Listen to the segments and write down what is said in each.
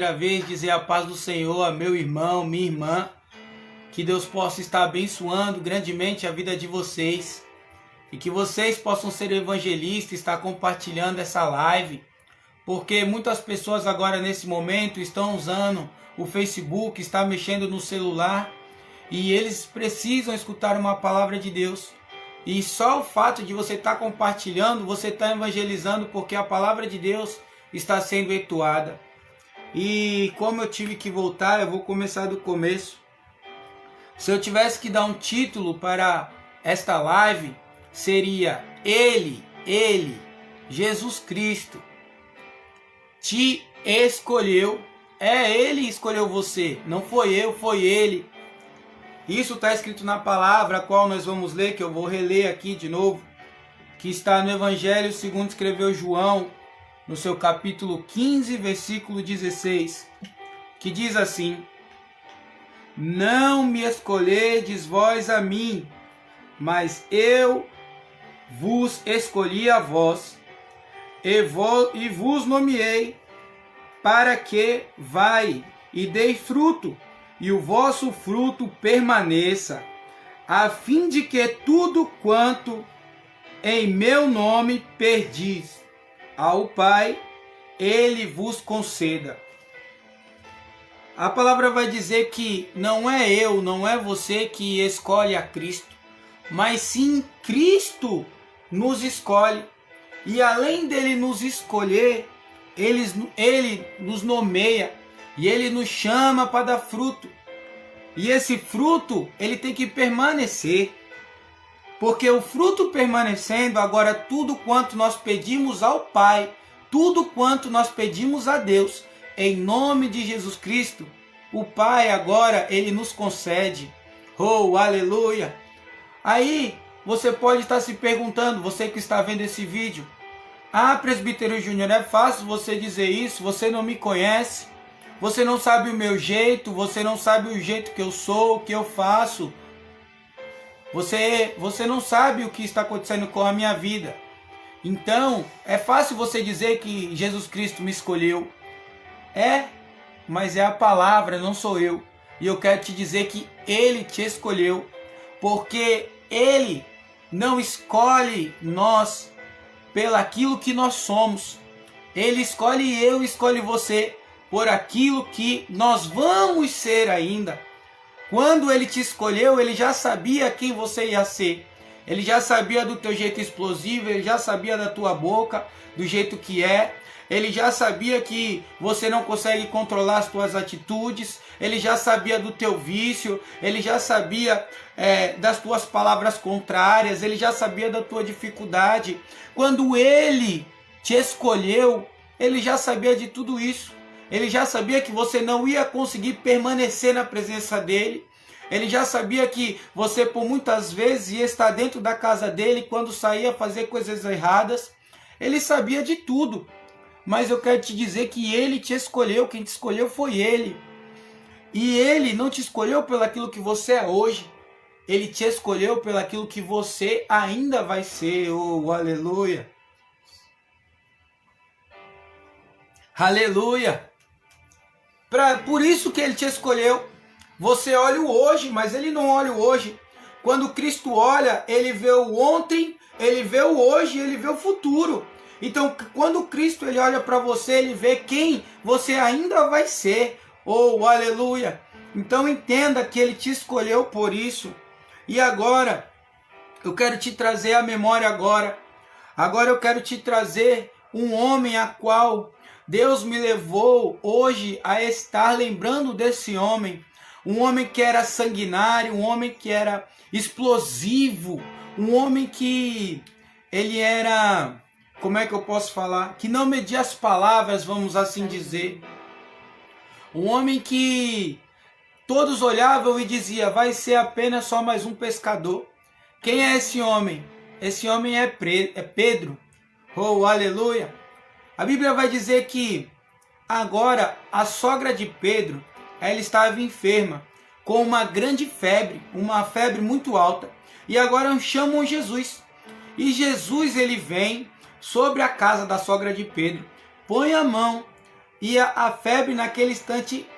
Outra vez dizer a paz do Senhor a meu irmão, minha irmã, que Deus possa estar abençoando grandemente a vida de vocês e que vocês possam ser evangelistas, estar compartilhando essa live, porque muitas pessoas agora nesse momento estão usando o Facebook, estão mexendo no celular e eles precisam escutar uma palavra de Deus. E só o fato de você estar compartilhando, você está evangelizando, porque a palavra de Deus está sendo ecoada. E como eu tive que voltar, eu vou começar do começo. Se eu tivesse que dar um título para esta live, seria Ele, Jesus Cristo, te escolheu. Ele escolheu você, não foi eu, foi Ele. Isso está escrito na palavra, a qual nós vamos ler, que eu vou reler aqui de novo, que está no Evangelho segundo escreveu João, no seu capítulo 15, versículo 16, que diz assim: não me escolhedes vós a mim, mas eu vos escolhi a vós, e vos nomeei, para que vai e dei fruto, e o vosso fruto permaneça, a fim de que tudo quanto em meu nome pedis ao Pai, Ele vos conceda. A palavra vai dizer que não é eu, não é você que escolhe a Cristo, mas sim Cristo nos escolhe. E além dele nos escolher, ele nos nomeia e ele nos chama para dar fruto. E esse fruto, ele tem que permanecer. Porque o fruto permanecendo, agora tudo quanto nós pedimos ao Pai, tudo quanto nós pedimos a Deus, em nome de Jesus Cristo, o Pai agora, Ele nos concede. Oh, aleluia! Aí, você pode estar se perguntando, você que está vendo esse vídeo, Presbítero Júnior, é fácil você dizer isso, você não me conhece, você não sabe o meu jeito, você não sabe o jeito que eu sou, o que eu faço. Você não sabe o que está acontecendo com a minha vida. Então, é fácil você dizer que Jesus Cristo me escolheu. Mas é a palavra, não sou eu. E eu quero te dizer que Ele te escolheu. Porque Ele não escolhe nós pelaquilo que nós somos. Ele escolhe eu, escolhe você por aquilo que nós vamos ser ainda. Quando Ele te escolheu, Ele já sabia quem você ia ser. Ele já sabia do teu jeito explosivo, Ele já sabia da tua boca, do jeito que é. Ele já sabia que você não consegue controlar as tuas atitudes. Ele já sabia do teu vício. Ele já sabia das tuas palavras contrárias. Ele já sabia da tua dificuldade. Quando Ele te escolheu, Ele já sabia de tudo isso. Ele já sabia que você não ia conseguir permanecer na presença dele. Ele já sabia que você por muitas vezes ia estar dentro da casa dele quando saía fazer coisas erradas. Ele sabia de tudo. Mas eu quero te dizer que Ele te escolheu. Quem te escolheu foi Ele. E Ele não te escolheu pelaquilo que você é hoje. Ele te escolheu pelaquilo que você ainda vai ser. Oh, aleluia! Aleluia! Por isso que Ele te escolheu. Você olha o hoje, mas Ele não olha o hoje. Quando Cristo olha, Ele vê o ontem, Ele vê o hoje, Ele vê o futuro. Então, quando Cristo ele olha para você, Ele vê quem você ainda vai ser. Oh, aleluia! Então entenda que Ele te escolheu por isso. E agora, eu quero te trazer a memória agora. Agora eu quero te trazer um homem a qual Deus me levou hoje a estar lembrando desse homem. Um homem que era sanguinário, um homem que era explosivo, um homem que ele era, como é que eu posso falar? Que não media as palavras, vamos assim dizer. Um homem que todos olhavam e diziam, vai ser apenas só mais um pescador. Quem é esse homem? Esse homem é Pedro. Oh, aleluia! A Bíblia vai dizer que agora a sogra de Pedro, ela estava enferma, com uma grande febre, uma febre muito alta. E agora chamam Jesus. E Jesus ele vem sobre a casa da sogra de Pedro, põe a mão e a febre naquele instante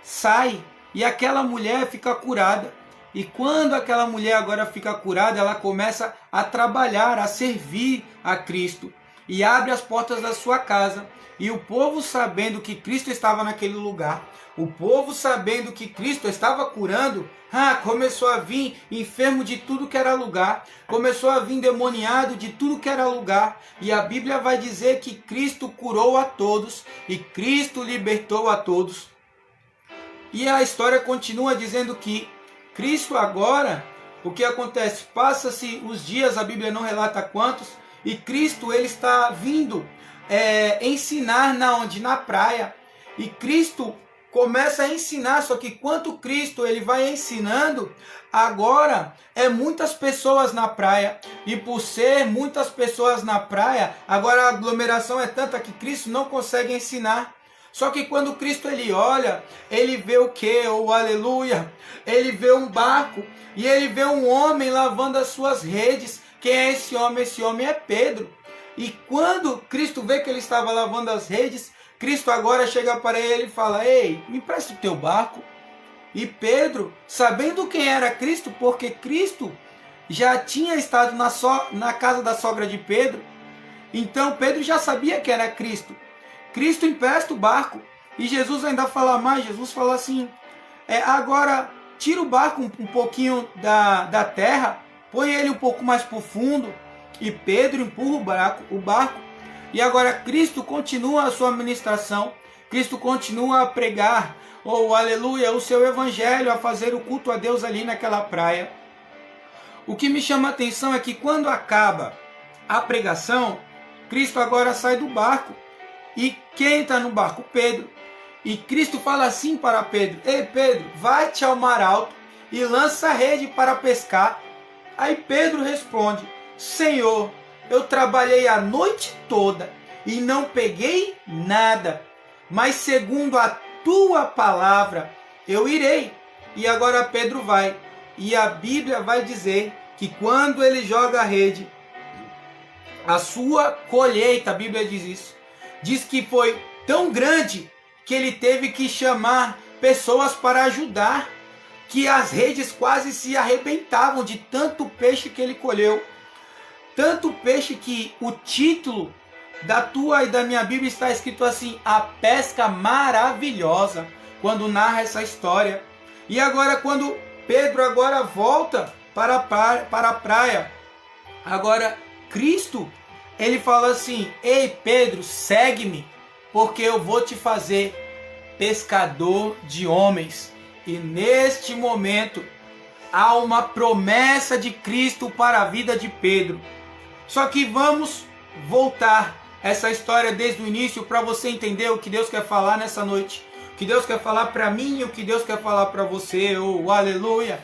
sai, e aquela mulher fica curada. E quando aquela mulher agora fica curada, ela começa a trabalhar, a servir a Cristo, e abre as portas da sua casa. E o povo, sabendo que Cristo estava naquele lugar, o povo sabendo que Cristo estava curando, começou a vir enfermo de tudo que era lugar, começou a vir endemoniado de tudo que era lugar. E a Bíblia vai dizer que Cristo curou a todos e Cristo libertou a todos. E a história continua dizendo que Cristo agora, o que acontece? Passa-se os dias, a Bíblia não relata quantos, e Cristo ele está vindo ensinar na praia. E Cristo começa a ensinar, só que quanto Cristo ele vai ensinando, agora muitas pessoas na praia. E por ser muitas pessoas na praia, agora a aglomeração é tanta que Cristo não consegue ensinar. Só que quando Cristo ele olha, ele vê o que? Aleluia! Ele vê um barco e ele vê um homem lavando as suas redes. Quem é esse homem? Esse homem é Pedro. E quando Cristo vê que ele estava lavando as redes, Cristo agora chega para ele e fala: ei, me empresta o teu barco. E Pedro, sabendo quem era Cristo, porque Cristo já tinha estado na casa da sogra de Pedro, então Pedro já sabia que era Cristo. Cristo empresta o barco. E Jesus ainda fala mais. Jesus fala assim: agora tira o barco um pouquinho da terra, põe ele um pouco mais para o fundo. E Pedro empurra o barco. E agora Cristo continua a sua ministração. Cristo continua a pregar, aleluia, o seu evangelho, a fazer o culto a Deus ali naquela praia. O que me chama a atenção é que quando acaba a pregação, Cristo agora sai do barco. E quem está no barco? Pedro. E Cristo fala assim para Pedro: ei Pedro, vai-te ao mar alto e lança a rede para pescar. Aí Pedro responde: Senhor, eu trabalhei a noite toda e não peguei nada, mas segundo a tua palavra eu irei. E agora Pedro vai. E a Bíblia vai dizer que quando ele joga a rede, a sua colheita, a Bíblia diz isso, diz que foi tão grande que ele teve que chamar pessoas para ajudar, que as redes quase se arrebentavam de tanto peixe que ele colheu. Tanto peixe que o título da tua e da minha Bíblia está escrito assim: a pesca maravilhosa, quando narra essa história. E agora quando Pedro agora volta para a praia, agora Cristo ele fala assim: ei Pedro, segue-me, porque eu vou te fazer pescador de homens. E neste momento há uma promessa de Cristo para a vida de Pedro. Só que vamos voltar essa história desde o início para você entender o que Deus quer falar nessa noite. O que Deus quer falar para mim e o que Deus quer falar para você. Aleluia!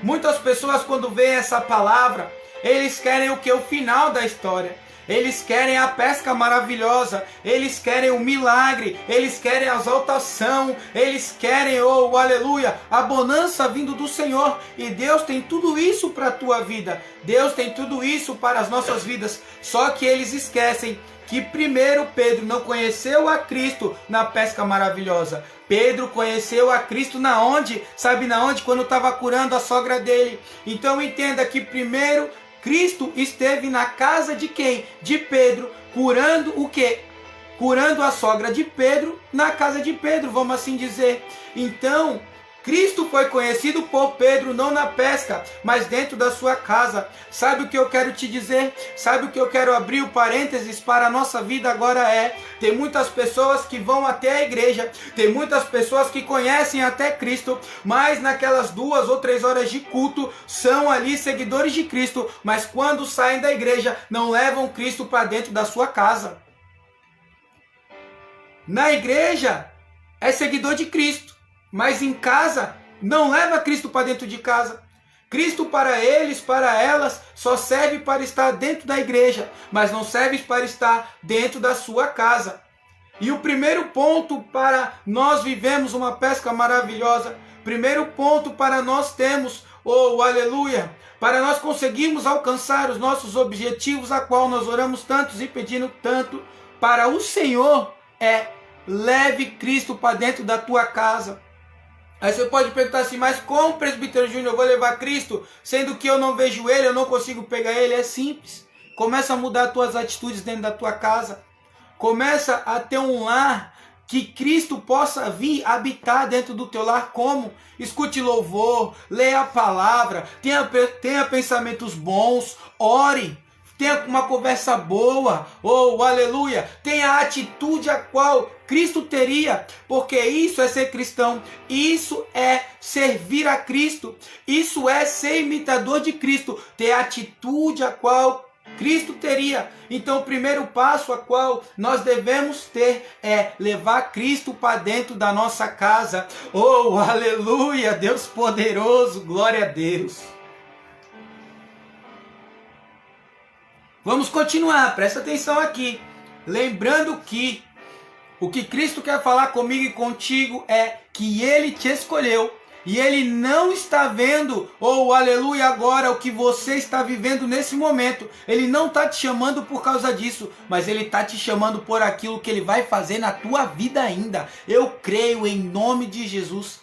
Muitas pessoas quando veem essa palavra, eles querem o que? O final da história. Eles querem a pesca maravilhosa, eles querem o milagre, eles querem a exaltação, eles querem, aleluia, a bonança vindo do Senhor. E Deus tem tudo isso para a tua vida, Deus tem tudo isso para as nossas vidas. Só que eles esquecem que primeiro Pedro não conheceu a Cristo na pesca maravilhosa. Pedro conheceu a Cristo na onde? Sabe na onde? Quando estava curando a sogra dele. Então entenda que primeiro Cristo esteve na casa de quem? De Pedro, curando o quê? Curando a sogra de Pedro na casa de Pedro, vamos assim dizer. Então, Cristo foi conhecido por Pedro não na pesca, mas dentro da sua casa. Sabe o que eu quero te dizer? Sabe o que eu quero abrir o parênteses para a nossa vida agora tem muitas pessoas que vão até a igreja, tem muitas pessoas que conhecem até Cristo, mas naquelas 2 ou 3 horas de culto são ali seguidores de Cristo, mas quando saem da igreja não levam Cristo para dentro da sua casa. Na igreja é seguidor de Cristo, mas em casa não leva Cristo para dentro de casa. Cristo para eles, para elas, só serve para estar dentro da igreja, mas não serve para estar dentro da sua casa. E o primeiro ponto para nós vivemos uma pesca maravilhosa, primeiro ponto para nós termos, aleluia, para nós conseguirmos alcançar os nossos objetivos, a qual nós oramos tantos e pedindo tanto para o Senhor, Leve Cristo para dentro da tua casa. Aí você pode perguntar assim, mas como, presbítero Júnior, eu vou levar Cristo, sendo que eu não vejo Ele, eu não consigo pegar Ele? É simples. Começa a mudar as tuas atitudes dentro da tua casa. Começa a ter um lar que Cristo possa vir habitar dentro do teu lar. Como? Escute louvor, leia a palavra, tenha pensamentos bons, ore. Tenha uma conversa boa, oh, aleluia, tenha a atitude a qual Cristo teria, porque isso é ser cristão, isso é servir a Cristo, isso é ser imitador de Cristo, ter a atitude a qual Cristo teria. Então o primeiro passo a qual nós devemos ter é levar Cristo para dentro da nossa casa. Oh, aleluia, Deus poderoso, glória a Deus. Vamos continuar, presta atenção aqui. Lembrando que o que Cristo quer falar comigo e contigo é que Ele te escolheu. E Ele não está vendo, oh aleluia, agora o que você está vivendo nesse momento. Ele não está te chamando por causa disso, mas Ele está te chamando por aquilo que Ele vai fazer na tua vida ainda. Eu creio em nome de Jesus.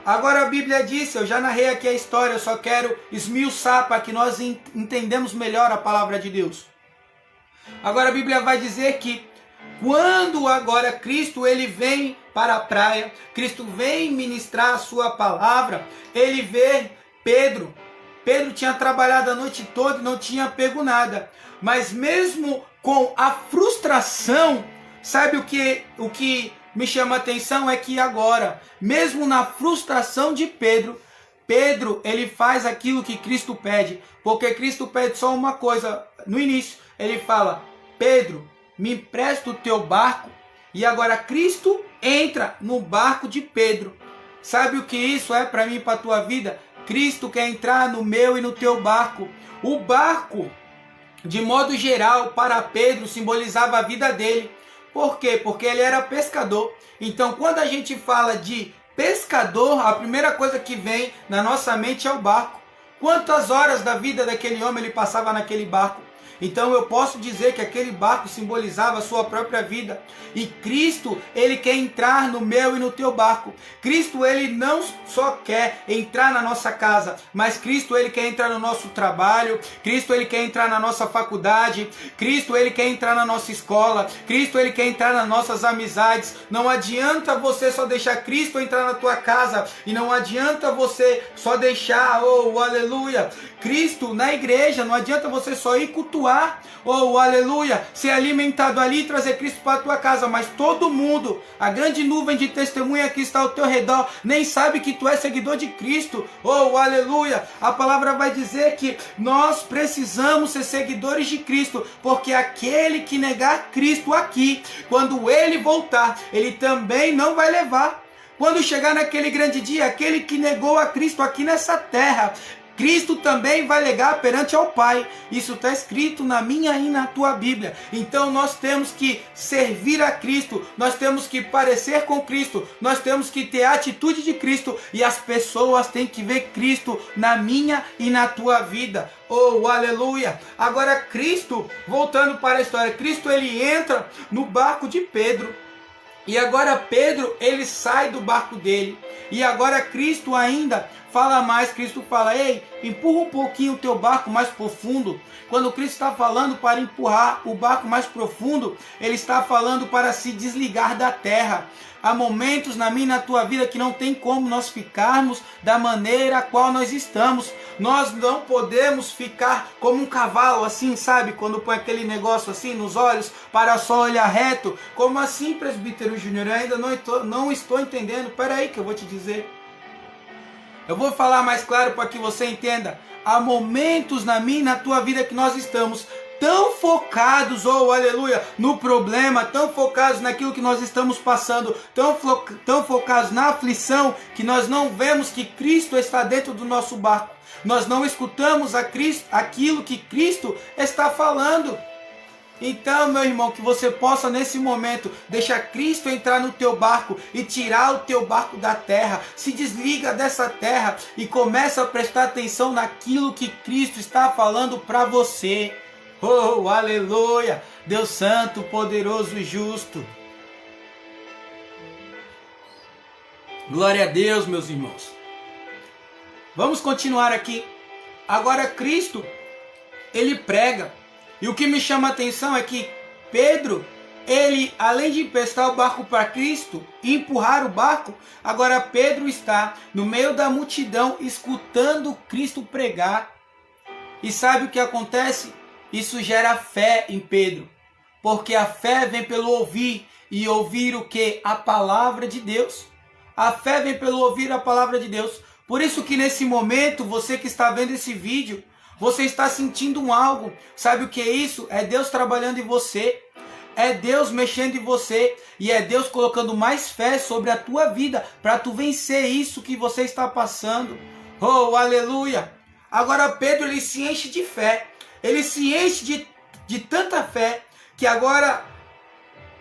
Agora a Bíblia diz, eu já narrei aqui a história, eu só quero esmiuçar para que nós entendamos melhor a palavra de Deus. Agora a Bíblia vai dizer que quando agora Cristo ele vem para a praia, Cristo vem ministrar a sua palavra, ele vê Pedro. Pedro tinha trabalhado a noite toda e não tinha pego nada. Mas mesmo com a frustração, sabe o que me chama a atenção é que agora, mesmo na frustração de Pedro, ele faz aquilo que Cristo pede. Porque Cristo pede só uma coisa no início. Ele fala, Pedro, me empresta o teu barco. E agora Cristo entra no barco de Pedro. Sabe o que isso é para mim e para a tua vida? Cristo quer entrar no meu e no teu barco. O barco, de modo geral, para Pedro simbolizava a vida dele. Por quê? Porque ele era pescador. Então, quando a gente fala de pescador, a primeira coisa que vem na nossa mente é o barco. Quantas horas da vida daquele homem ele passava naquele barco? Então eu posso dizer que aquele barco simbolizava a sua própria vida. E Cristo, ele quer entrar no meu e no teu barco. Cristo, ele não só quer entrar na nossa casa, mas Cristo, ele quer entrar no nosso trabalho. Cristo, ele quer entrar na nossa faculdade. Cristo, ele quer entrar na nossa escola. Cristo, ele quer entrar nas nossas amizades. Não adianta você só deixar Cristo entrar na tua casa. E não adianta você só deixar, oh, aleluia, Cristo na igreja. Não adianta você só ir cultuar, oh, aleluia, ser alimentado ali e trazer Cristo para a tua casa, mas todo mundo, a grande nuvem de testemunha que está ao teu redor, nem sabe que tu és seguidor de Cristo, oh, aleluia. A palavra vai dizer que nós precisamos ser seguidores de Cristo, porque aquele que negar Cristo aqui, quando ele voltar, ele também não vai levar. Quando chegar naquele grande dia, aquele que negou a Cristo aqui nessa terra, Cristo também vai legar perante ao Pai. Isso está escrito na minha e na tua Bíblia. Então nós temos que servir a Cristo. Nós temos que parecer com Cristo. Nós temos que ter a atitude de Cristo. E as pessoas têm que ver Cristo na minha e na tua vida. Oh, aleluia! Agora Cristo, voltando para a história, Cristo ele entra no barco de Pedro. E agora Pedro, ele sai do barco dele. E agora Cristo ainda fala mais. Cristo fala, ei, empurra um pouquinho o teu barco mais profundo. Quando Cristo está falando para empurrar o barco mais profundo, ele está falando para se desligar da terra. Há momentos na minha e na tua vida que não tem como nós ficarmos da maneira a qual nós estamos. Nós não podemos ficar como um cavalo assim, sabe? Quando põe aquele negócio assim nos olhos para só olhar reto. Como assim, presbítero Júnior? Eu ainda não estou entendendo. Espera aí que eu vou te dizer. Eu vou falar mais claro para que você entenda. Há momentos na minha e na tua vida que nós estamos tão focados, oh aleluia, no problema, tão focados naquilo que nós estamos passando, tão focados na aflição, que nós não vemos que Cristo está dentro do nosso barco. Nós não escutamos aquilo que Cristo está falando. Então, meu irmão, que você possa nesse momento deixar Cristo entrar no teu barco e tirar o teu barco da terra. Se desliga dessa terra e começa a prestar atenção naquilo que Cristo está falando para você. Oh, aleluia! Deus santo, poderoso e justo. Glória a Deus, meus irmãos. Vamos continuar aqui. Agora Cristo, ele prega. E o que me chama a atenção é que Pedro, ele, além de emprestar o barco para Cristo e empurrar o barco, agora Pedro está no meio da multidão escutando Cristo pregar. E sabe o que acontece? Isso gera fé em Pedro. Porque a fé vem pelo ouvir. E ouvir o que? A palavra de Deus. A fé vem pelo ouvir a palavra de Deus. Por isso que nesse momento, você que está vendo esse vídeo, você está sentindo algo. Sabe o que é isso? É Deus trabalhando em você. É Deus mexendo em você. E é Deus colocando mais fé sobre a tua vida. Para tu vencer isso que você está passando. Oh, aleluia! Agora Pedro, ele se enche de fé. Ele se enche de tanta fé que agora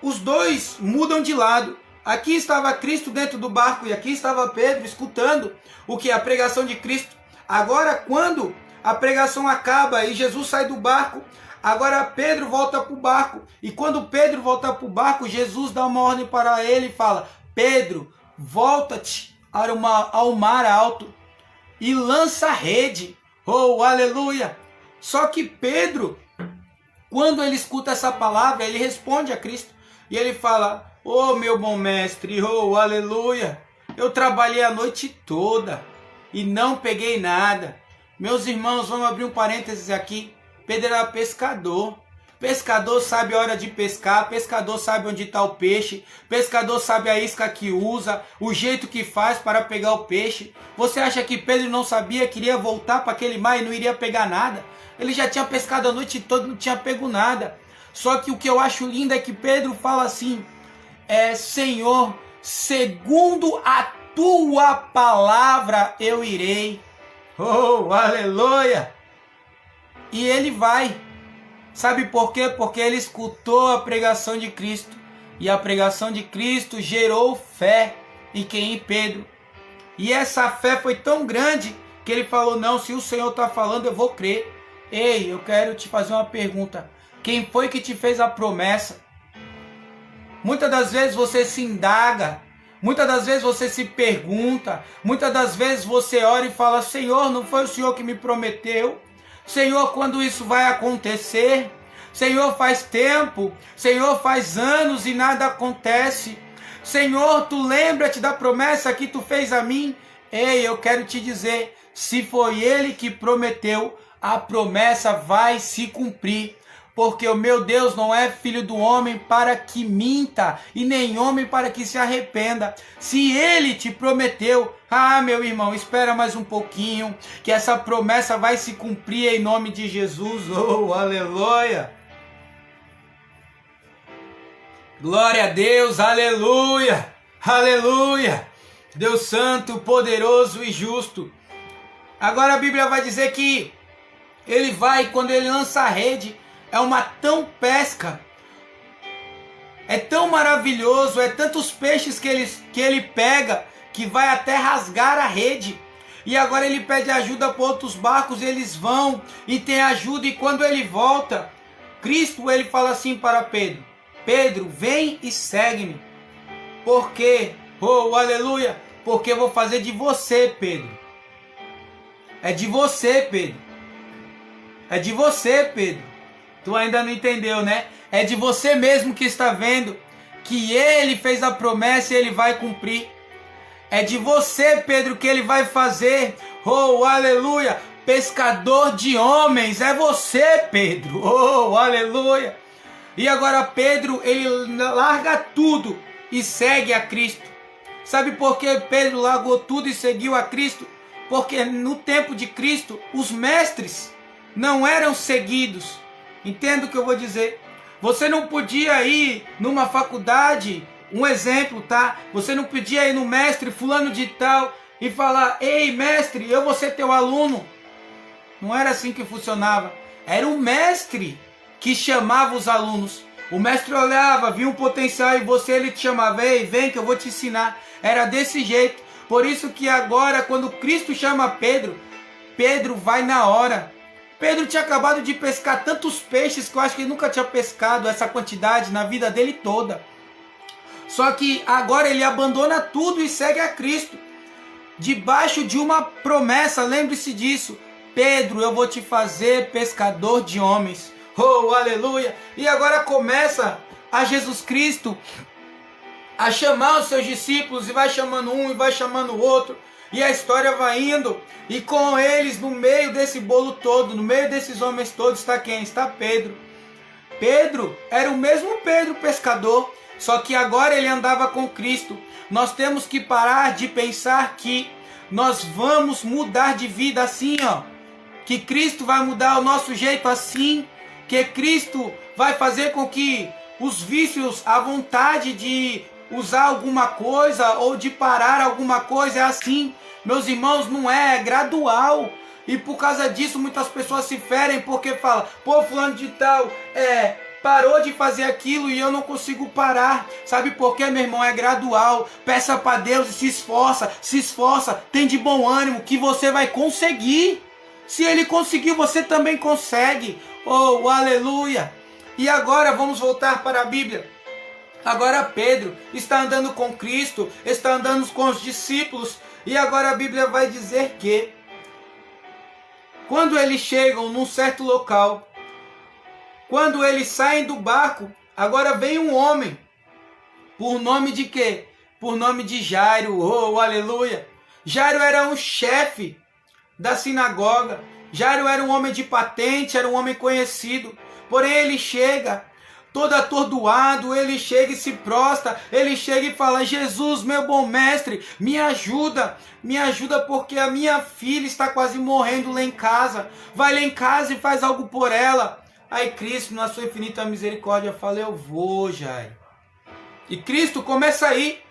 os dois mudam de lado. Aqui estava Cristo dentro do barco e aqui estava Pedro escutando o que? A pregação de Cristo. Agora, quando a pregação acaba e Jesus sai do barco, agora Pedro volta para o barco. E quando Pedro volta para o barco, Jesus dá uma ordem para ele e fala: Pedro, volta-te ao mar alto e lança a rede. Oh, aleluia! Só que Pedro, quando ele escuta essa palavra, ele responde a Cristo. E ele fala: oh, meu bom mestre, oh, aleluia! Eu trabalhei a noite toda e não peguei nada. Meus irmãos, vamos abrir um parênteses aqui. Pedro era pescador. Pescador sabe a hora de pescar, pescador sabe onde está o peixe, pescador sabe a isca que usa, o jeito que faz para pegar o peixe. Você acha que Pedro não sabia, queria voltar para aquele mar e não iria pegar nada? Ele já tinha pescado a noite toda e não tinha pego nada. Só que o que eu acho lindo é que Pedro fala assim: Senhor, segundo a tua palavra eu irei. Oh, aleluia! E ele vai. Sabe por quê? Porque ele escutou a pregação de Cristo. E a pregação de Cristo gerou fé em quem? Em Pedro. E essa fé foi tão grande que ele falou: não, se o Senhor está falando, eu vou crer. Ei, eu quero te fazer uma pergunta. Quem foi que te fez a promessa? Muitas das vezes você se indaga. Muitas das vezes você se pergunta. Muitas das vezes você ora e fala: Senhor, não foi o Senhor que me prometeu? Senhor, quando isso vai acontecer? Senhor, faz tempo. Senhor, faz anos e nada acontece. Senhor, tu lembra-te da promessa que tu fez a mim? Ei, eu quero te dizer, se foi Ele que prometeu, a promessa vai se cumprir. Porque o meu Deus não é filho do homem para que minta, e nem homem para que se arrependa. Se Ele te prometeu, meu irmão, espera mais um pouquinho, que essa promessa vai se cumprir em nome de Jesus. Oh, aleluia! Glória a Deus, aleluia! Aleluia! Deus santo, poderoso e justo. Agora a Bíblia vai dizer que ele vai, quando ele lança a rede, é uma tão pesca, é tão maravilhoso, é tantos peixes que ele pega, que vai até rasgar a rede. E agora ele pede ajuda para outros barcos, eles vão e tem ajuda. E quando ele volta, Cristo, ele fala assim para Pedro: Pedro, vem e segue-me. Por quê? Oh, aleluia! Porque eu vou fazer de você, Pedro. É de você, Pedro. É de você, Pedro. Tu ainda não entendeu, né? É de você mesmo que está vendo que ele fez a promessa e ele vai cumprir. É de você, Pedro, que ele vai fazer. Oh, aleluia! Pescador de homens, é você, Pedro. Oh, aleluia! E agora Pedro, ele larga tudo e segue a Cristo. Sabe por que Pedro largou tudo e seguiu a Cristo? Porque no tempo de Cristo, os mestres não eram seguidos. Entenda o que eu vou dizer. Você não podia ir numa faculdade, um exemplo, tá? Você não podia ir no mestre fulano de tal e falar: ei, mestre, eu vou ser teu aluno. Não era assim que funcionava. Era o mestre que chamava os alunos. O mestre olhava, via um potencial em você, ele te chamava: ei, vem que eu vou te ensinar. Era desse jeito. Por isso que agora, quando Cristo chama Pedro, Pedro vai na hora. Pedro tinha acabado de pescar tantos peixes que eu acho que ele nunca tinha pescado essa quantidade na vida dele toda. Só que agora ele abandona tudo e segue a Cristo. Debaixo de uma promessa, lembre-se disso. Pedro, eu vou te fazer pescador de homens. Oh, aleluia! E agora começa a Jesus Cristo a chamar os seus discípulos, e vai chamando um e vai chamando o outro. E a história vai indo, e com eles, no meio desse bolo todo, no meio desses homens todos, está quem? Está Pedro. Pedro era o mesmo Pedro pescador, só que agora ele andava com Cristo. Nós temos que parar de pensar que nós vamos mudar de vida assim, ó. Que Cristo vai mudar o nosso jeito assim, que Cristo vai fazer com que os vícios, a vontade de usar alguma coisa ou de parar alguma coisa é assim. Meus irmãos, não é gradual. E por causa disso muitas pessoas se ferem porque falam, pô, fulano de tal parou de fazer aquilo e eu não consigo parar. Sabe por quê, meu irmão? É gradual. Peça para Deus e se esforça, tem de bom ânimo que você vai conseguir. Se ele conseguiu, você também consegue. Oh, aleluia! E agora vamos voltar para a Bíblia. Agora Pedro está andando com Cristo, está andando com os discípulos, e agora a Bíblia vai dizer que quando eles chegam num certo local, quando eles saem do barco, agora vem um homem, por nome de quê? Por nome de Jairo, oh, aleluia! Jairo era um chefe da sinagoga, Jairo era um homem de patente, era um homem conhecido, porém ele chega todo atordoado, ele chega e se prostra, ele chega e fala, Jesus, meu bom mestre, me ajuda porque a minha filha está quase morrendo lá em casa, vai lá em casa e faz algo por ela. Aí Cristo, na sua infinita misericórdia, fala, eu vou, Jairo. E Cristo começa a ir,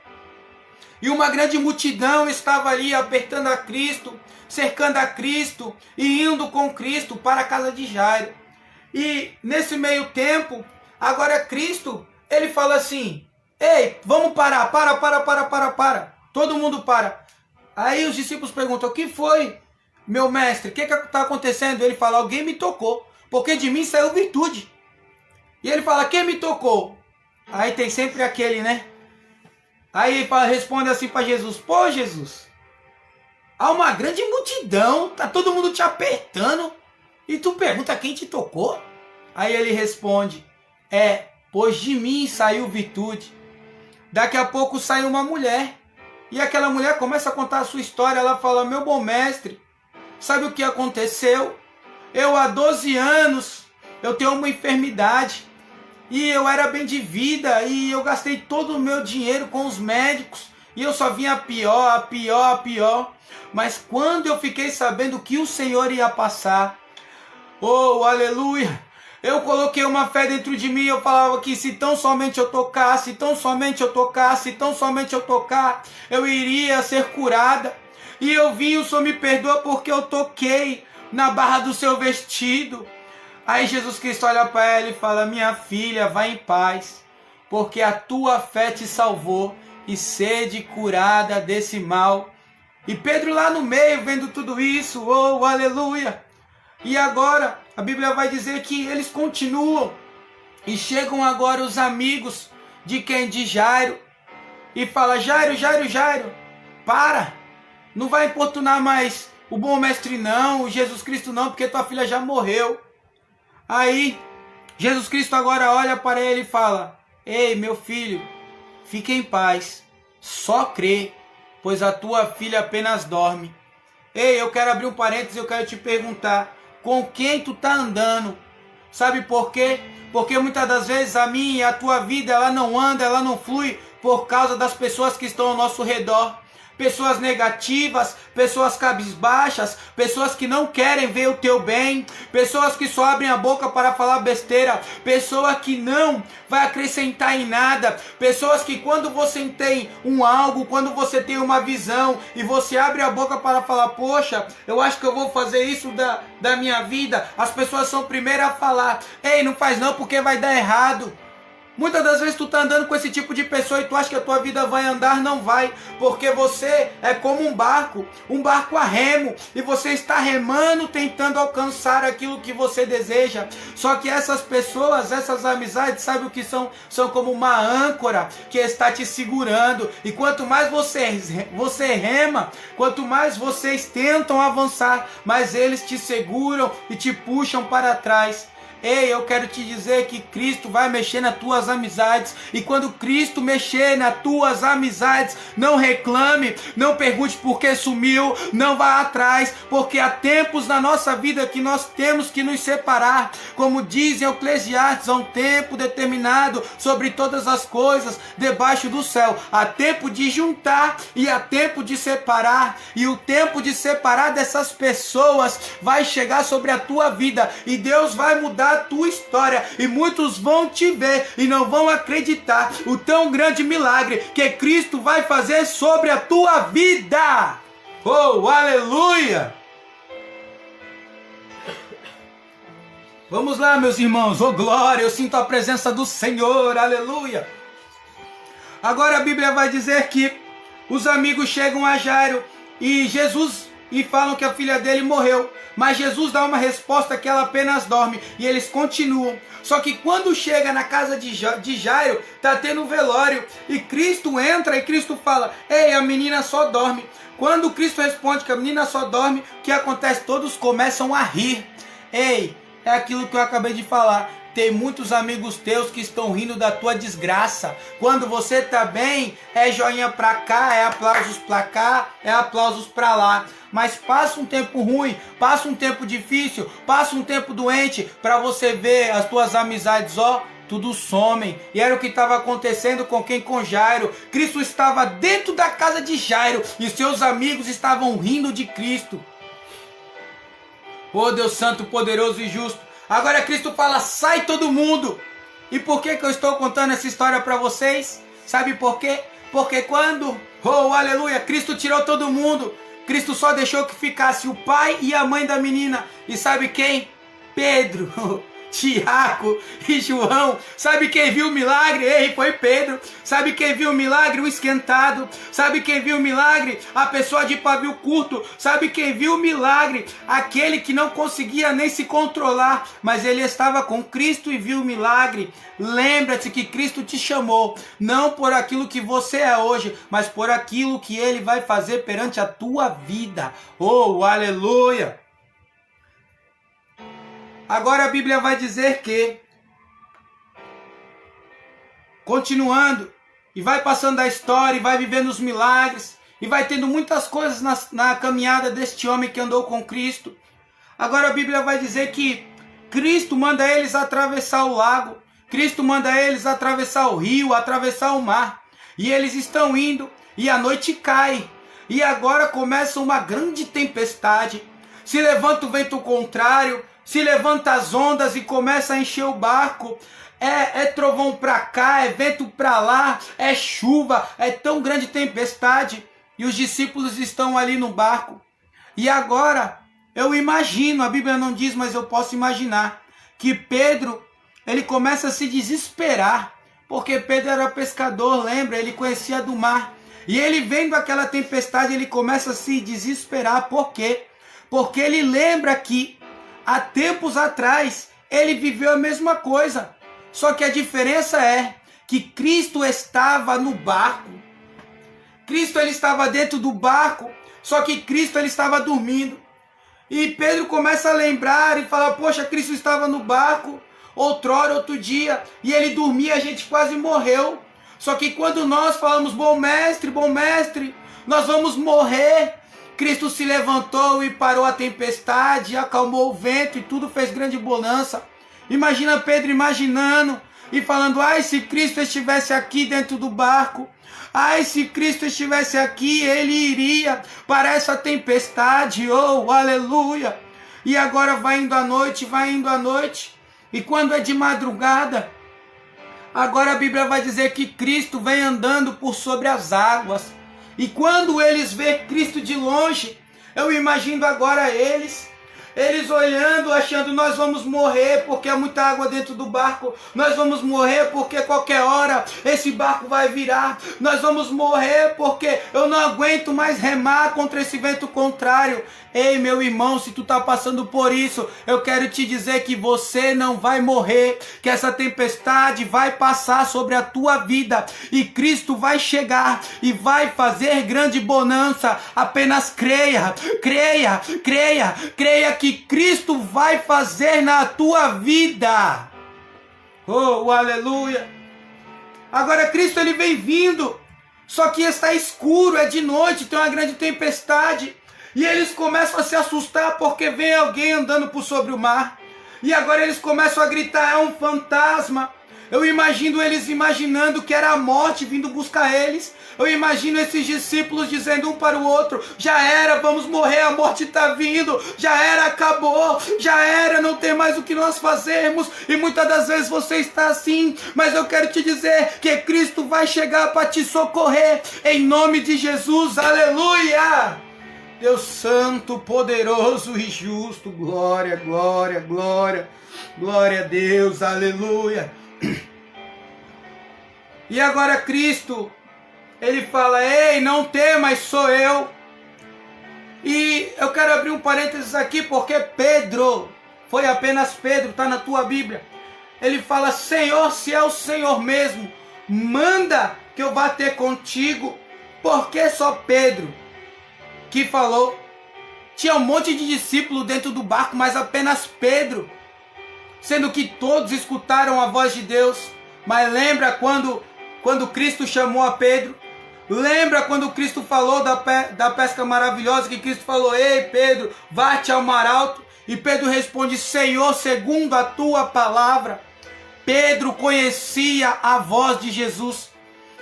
e uma grande multidão estava ali apertando a Cristo, cercando a Cristo e indo com Cristo para a casa de Jairo. E nesse meio tempo, agora Cristo, ele fala assim, ei, vamos parar, para. Todo mundo para. Aí os discípulos perguntam, o que foi, meu mestre? O que está acontecendo? Ele fala, alguém me tocou, porque de mim saiu virtude. E ele fala, quem me tocou? Aí tem sempre aquele, né? Aí ele responde assim para Jesus, pô Jesus, há uma grande multidão, tá todo mundo te apertando, e tu pergunta quem te tocou? Aí ele responde, pois de mim saiu virtude. Daqui a pouco sai uma mulher, e aquela mulher começa a contar a sua história. Ela fala, meu bom mestre, sabe o que aconteceu? Eu há 12 anos, eu tenho uma enfermidade, e eu era bem de vida, e eu gastei todo o meu dinheiro com os médicos, e eu só vinha pior. Mas quando eu fiquei sabendo que o Senhor ia passar, oh, aleluia, eu coloquei uma fé dentro de mim, eu falava que se tão somente eu tocasse, eu iria ser curada. E eu vim, o Senhor me perdoa porque eu toquei na barra do seu vestido. Aí Jesus Cristo olha para ela e fala, minha filha, vai em paz, porque a tua fé te salvou, e sede curada desse mal. E Pedro lá no meio, vendo tudo isso, oh, aleluia. E agora, a Bíblia vai dizer que eles continuam, e chegam agora os amigos de quem? De Jairo, e fala, Jairo, para, não vai importunar mais o bom mestre não, o Jesus Cristo não, porque tua filha já morreu. Aí, Jesus Cristo agora olha para ele e fala, ei, meu filho, fique em paz, só crê, pois a tua filha apenas dorme. Ei, eu quero abrir um parênteses, eu quero te perguntar, com quem tu tá andando? Sabe por quê? Porque muitas das vezes a minha e a tua vida, ela não anda, ela não flui por causa das pessoas que estão ao nosso redor. Pessoas negativas, pessoas cabisbaixas, pessoas que não querem ver o teu bem, pessoas que só abrem a boca para falar besteira, pessoa que não vai acrescentar em nada, pessoas que quando você tem um algo, quando você tem uma visão e você abre a boca para falar, poxa, eu acho que eu vou fazer isso da minha vida, as pessoas são primeiras a falar, ei, não faz não porque vai dar errado. Muitas das vezes tu tá andando com esse tipo de pessoa e tu acha que a tua vida vai andar, não vai, porque você é como um barco a remo, e você está remando tentando alcançar aquilo que você deseja. Só que essas pessoas, essas amizades, sabe o que são? São como uma âncora que está te segurando, e quanto mais você rema, quanto mais vocês tentam avançar, mais eles te seguram e te puxam para trás. Ei, eu quero te dizer que Cristo vai mexer nas tuas amizades. E quando Cristo mexer nas tuas amizades, não reclame, não pergunte por que sumiu, não vá atrás, porque há tempos na nossa vida que nós temos que nos separar. Como diz em Eclesiastes, há um tempo determinado sobre todas as coisas debaixo do céu. Há tempo de juntar e há tempo de separar. E o tempo de separar dessas pessoas vai chegar sobre a tua vida, e Deus vai mudar a tua história, e muitos vão te ver e não vão acreditar o tão grande milagre que Cristo vai fazer sobre a tua vida. Oh, aleluia! Vamos lá, meus irmãos. Oh, glória, eu sinto a presença do Senhor, aleluia. Agora a Bíblia vai dizer que os amigos chegam a Jairo e falam que a filha dele morreu. Mas Jesus dá uma resposta que ela apenas dorme, e eles continuam. Só que quando chega na casa de Jairo, está tendo um velório, e Cristo entra e Cristo fala: ei, a menina só dorme. Quando Cristo responde que a menina só dorme, o que acontece? Todos começam a rir. Ei, é aquilo que eu acabei de falar. Tem muitos amigos teus que estão rindo da tua desgraça. Quando você tá bem, é joinha pra cá, é aplausos pra cá, é aplausos pra lá. Mas passa um tempo ruim, passa um tempo difícil, passa um tempo doente, para você ver as tuas amizades, ó, tudo somem. E era o que estava acontecendo com quem? Com Jairo. Cristo estava dentro da casa de Jairo e seus amigos estavam rindo de Cristo. Oh, Deus Santo, poderoso e justo. Agora Cristo fala: sai todo mundo. E por que eu estou contando essa história para vocês? Sabe por quê? Porque quando, oh aleluia, Cristo tirou todo mundo, Cristo só deixou que ficasse o pai e a mãe da menina. E sabe quem? Pedro, Tiago e João. Sabe quem viu o milagre? Ei, foi Pedro. Sabe quem viu o milagre? O esquentado. Sabe quem viu o milagre? A pessoa de pavio curto. Sabe quem viu o milagre? Aquele que não conseguia nem se controlar, mas ele estava com Cristo e viu o milagre. Lembra-te que Cristo te chamou, não por aquilo que você é hoje, mas por aquilo que ele vai fazer perante a tua vida. Oh, aleluia! Agora a Bíblia vai dizer que, continuando, e vai passando a história, e vai vivendo os milagres, e vai tendo muitas coisas na caminhada deste homem que andou com Cristo. Agora a Bíblia vai dizer que Cristo manda eles atravessar o lago, Cristo manda eles atravessar o rio, atravessar o mar, e eles estão indo, e a noite cai, e agora começa uma grande tempestade, se levanta o vento contrário, se levanta as ondas e começa a encher o barco. É trovão para cá, é vento para lá, é chuva, é tão grande tempestade. E os discípulos estão ali no barco. E agora, eu imagino, a Bíblia não diz, mas eu posso imaginar, que Pedro, ele começa a se desesperar. Porque Pedro era pescador, lembra? Ele conhecia do mar. E ele vendo aquela tempestade, ele começa a se desesperar. Por quê? Porque ele lembra que há tempos atrás, ele viveu a mesma coisa. Só que a diferença é que Cristo estava no barco. Cristo ele estava dentro do barco, só que Cristo ele estava dormindo. E Pedro começa a lembrar e fala: poxa, Cristo estava no barco, outrora, outro dia, e ele dormia, a gente quase morreu. Só que quando nós falamos: bom mestre, nós vamos morrer, Cristo se levantou e parou a tempestade, acalmou o vento e tudo fez grande bonança. Imagina Pedro imaginando e falando: ai, se Cristo estivesse aqui dentro do barco, ai, se Cristo estivesse aqui, ele iria para essa tempestade, oh, aleluia. E agora vai indo a noite, e quando é de madrugada, agora a Bíblia vai dizer que Cristo vem andando por sobre as águas. E quando eles vê Cristo de longe, eu imagino agora eles Eles olhando, achando, nós vamos morrer porque há muita água dentro do barco. Nós vamos morrer porque qualquer hora esse barco vai virar. Nós vamos morrer porque eu não aguento mais remar contra esse vento contrário. Ei, meu irmão, se tu tá passando por isso, eu quero te dizer que você não vai morrer, que essa tempestade vai passar sobre a tua vida e Cristo vai chegar e vai fazer grande bonança. Apenas creia, creia, creia, creia que Cristo vai fazer na tua vida. Oh, aleluia! Agora Cristo ele vem vindo, só que está escuro, é de noite, tem uma grande tempestade. E eles começam a se assustar porque vem alguém andando por sobre o mar. E agora eles começam a gritar, é um fantasma. Eu imagino eles imaginando que era a morte vindo buscar eles. Eu imagino esses discípulos dizendo um para o outro, já era, vamos morrer, a morte está vindo, já era, acabou, já era, não tem mais o que nós fazermos. E muitas das vezes você está assim, mas eu quero te dizer que Cristo vai chegar para te socorrer, em nome de Jesus, aleluia! Deus santo, poderoso e justo, glória, glória, glória, glória a Deus, aleluia. E agora Cristo, ele fala, ei, não temas, sou eu. E eu quero abrir um parênteses aqui, porque Pedro, foi apenas Pedro, está na tua Bíblia. Ele fala, Senhor, se é o Senhor mesmo, manda que eu vá ter contigo. Por que só Pedro que falou? Tinha um monte de discípulos dentro do barco, mas apenas Pedro, sendo que todos escutaram a voz de Deus. Mas lembra quando Cristo chamou a Pedro? Lembra quando Cristo falou da pesca maravilhosa, que Cristo falou, ei Pedro, vá-te ao mar alto? E Pedro responde, Senhor, segundo a tua palavra. Pedro conhecia a voz de Jesus.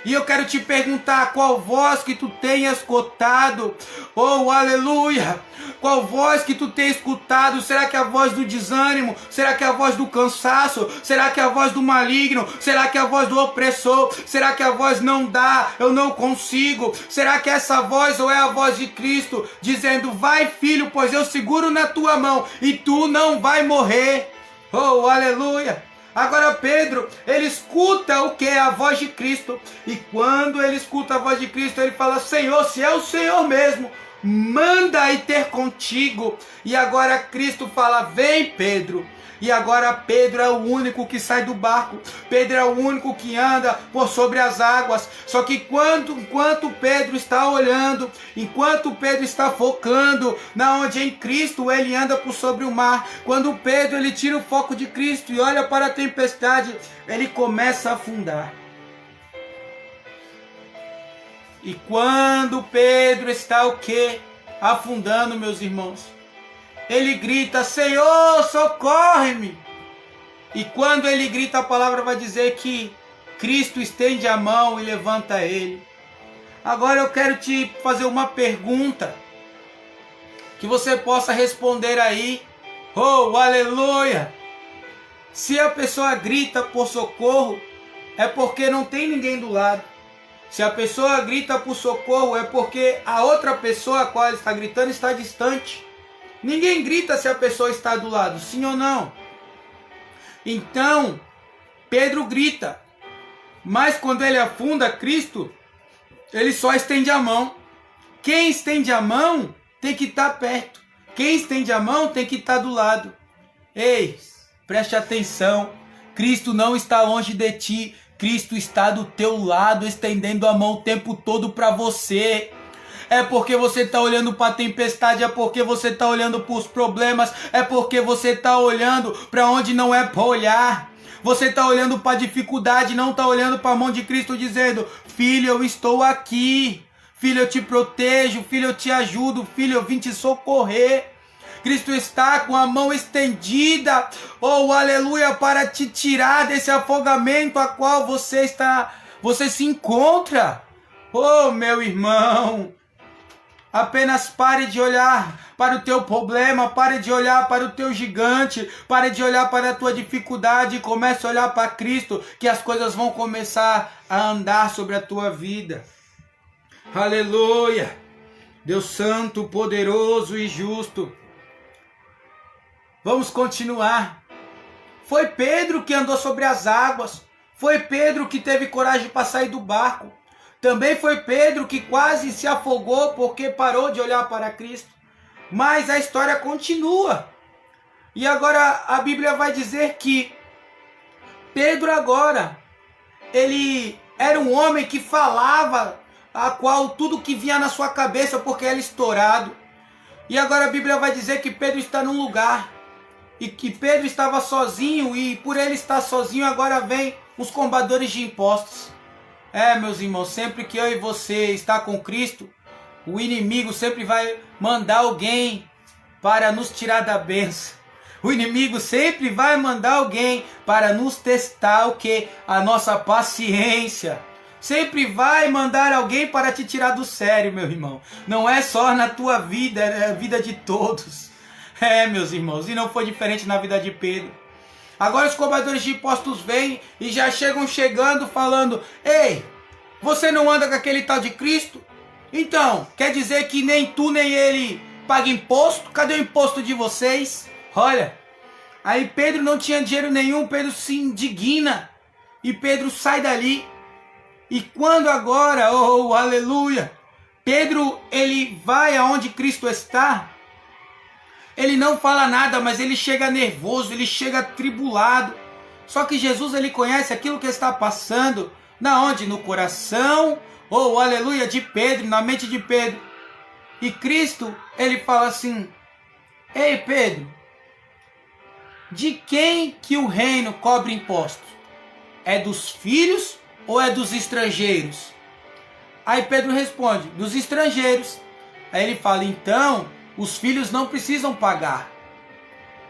E eu quero te perguntar, qual voz que tu tem escutado? Oh, aleluia! Qual voz que tu tem escutado? Será que é a voz do desânimo? Será que é a voz do cansaço? Será que é a voz do maligno? Será que é a voz do opressor? Será que a voz não dá? Eu não consigo? Será que essa voz ou é a voz de Cristo dizendo, vai filho, pois eu seguro na tua mão e tu não vai morrer? Oh, aleluia! Agora Pedro, ele escuta o que? A voz de Cristo. E quando ele escuta a voz de Cristo, ele fala, Senhor, se é o Senhor mesmo, manda ir ter contigo. E agora Cristo fala, vem Pedro. E agora Pedro é o único que sai do barco. Pedro é o único que anda por sobre as águas. Só que enquanto Pedro está olhando, enquanto Pedro está focando na onde em Cristo ele anda por sobre o mar, quando Pedro ele tira o foco de Cristo e olha para a tempestade, ele começa a afundar. E quando Pedro está o quê? Afundando, meus irmãos, ele grita, Senhor, socorre-me. E quando ele grita, a palavra vai dizer que Cristo estende a mão e levanta ele. Agora eu quero te fazer uma pergunta, que você possa responder aí. Oh, aleluia! Se a pessoa grita por socorro, é porque não tem ninguém do lado. Se a pessoa grita por socorro, é porque a outra pessoa a qual ele está gritando está distante. Ninguém grita se a pessoa está do lado, sim ou não? Então, Pedro grita. Mas quando ele afunda Cristo, ele só estende a mão. Quem estende a mão tem que estar perto. Quem estende a mão tem que estar do lado. Ei, preste atenção. Cristo não está longe de ti. Cristo está do teu lado, estendendo a mão o tempo todo para você. É porque você está olhando para a tempestade, é porque você está olhando para os problemas, é porque você está olhando para onde não é para olhar. Você está olhando para a dificuldade, não está olhando para a mão de Cristo dizendo, filho, eu estou aqui. Filho, eu te protejo. Filho, eu te ajudo. Filho, eu vim te socorrer. Cristo está com a mão estendida, oh aleluia, para te tirar desse afogamento a qual você se encontra. Oh meu irmão, apenas pare de olhar para o teu problema, pare de olhar para o teu gigante, pare de olhar para a tua dificuldade e comece a olhar para Cristo, que as coisas vão começar a andar sobre a tua vida. Aleluia! Deus santo, poderoso e justo. Vamos continuar. Foi Pedro que andou sobre as águas. Foi Pedro que teve coragem para sair do barco. Também foi Pedro que quase se afogou porque parou de olhar para Cristo. Mas a história continua. E agora a Bíblia vai dizer que Pedro agora, ele era um homem que falava a qual tudo que vinha na sua cabeça porque era estourado. E agora a Bíblia vai dizer que Pedro está num lugar e que Pedro estava sozinho, e por ele estar sozinho agora vem os combadores de impostos. Meus irmãos, sempre que eu e você está com Cristo, o inimigo sempre vai mandar alguém para nos tirar da bênção. O inimigo sempre vai mandar alguém para nos testar o quê? A nossa paciência. Sempre vai mandar alguém para te tirar do sério, meu irmão. Não é só na tua vida, é a vida de todos. Meus irmãos, e não foi diferente na vida de Pedro. Agora os cobradores de impostos vêm e já chegando falando: ei, você não anda com aquele tal de Cristo? Então, quer dizer que nem tu nem ele paga imposto? Cadê o imposto de vocês? Olha, aí Pedro não tinha dinheiro nenhum, Pedro se indigna e Pedro sai dali. E quando agora, oh aleluia, Pedro ele vai aonde Cristo está, ele não fala nada, mas ele chega nervoso, ele chega atribulado. Só que Jesus ele conhece aquilo que está passando, na onde? No coração, oh aleluia, de Pedro, na mente de Pedro. E Cristo ele fala assim: ei Pedro, de quem que o reino cobre impostos? É dos filhos ou é dos estrangeiros? Aí Pedro responde: dos estrangeiros. Aí ele fala: então os filhos não precisam pagar.